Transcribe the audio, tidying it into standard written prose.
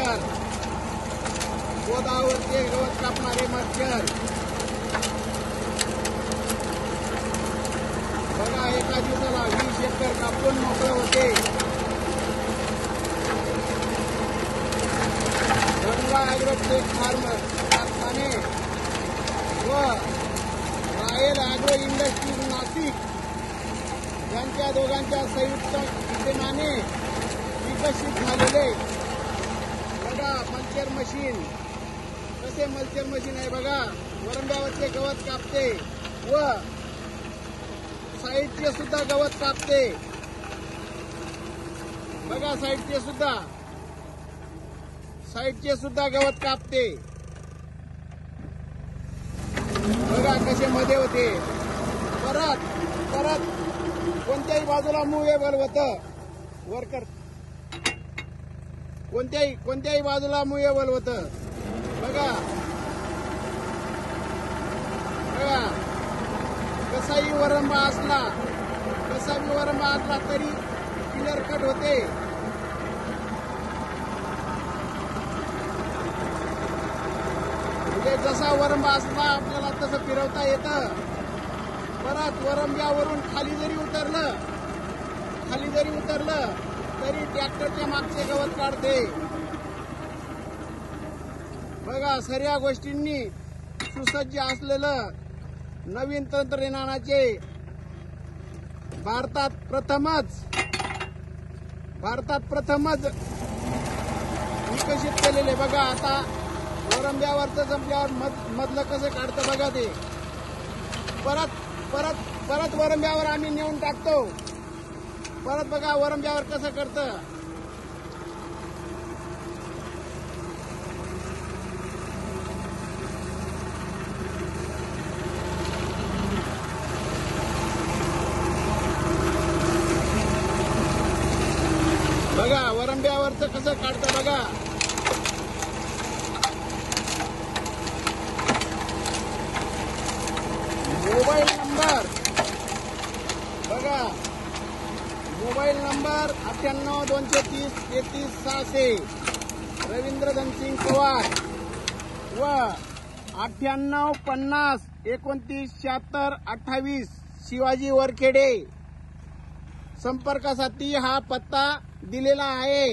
Number, गोदावरचे गवत कापणारे मच्छर. बघा, एका दिवसाला 20 एकर कापून मोकळे होते. गंगा ॲग्रोटेक फार्म कारखाने व रायल ॲग्रो इंडस्ट्रीज नाशिक यांच्या दोघांच्या संयुक्त विद्यमाने विकसित झालेले बघा मल्चर मशीन. कसे मल्चर मशीन आहे बघा. वरंब्यावरचे गवत कापते व साईडचे सुद्धा गवत कापते. बघा, साईडचे सुद्धा गवत कापते. बघा कसे मध्ये होते. परत कोणत्याही बाजूला मुव्हेबल होतं वर्कर, कोणत्याही बाजूला मुव्हेबल होतं. बघा कसाही वरंबा असला तरी क्लिअर कट होते. म्हणजे जसा वरंबा असला आपल्याला तसं फिरवता येतं. परत वरंब्यावरून खाली जरी उतरलं तरी ट्रॅक्टरच्या मागचे गवत काढते. बघा, सर्व गोष्टींनी सुसज्ज असलेलं नवीन तंत्रज्ञानाचे भारतात प्रथमच विकसित केलेले. बघा, आता वरंब्यावरचं संपल्यावर मधलं कसं काढतं बघा. ते परत वरंब्यावर आम्ही नेऊन टाकतो. परत बघा वरंब्यावर कसं करतं. बघा वरंब्यावरचं कसं काढतं बघा. मोबाईल नंबर बघा, मोबाईल नंबर 98-230-33-600 रवींद्र धनसिंग पवार व 98-50-29-76-28 शिवाजी वरखेडे. संपर्कासाठी हा पत्ता दिलेला आहे.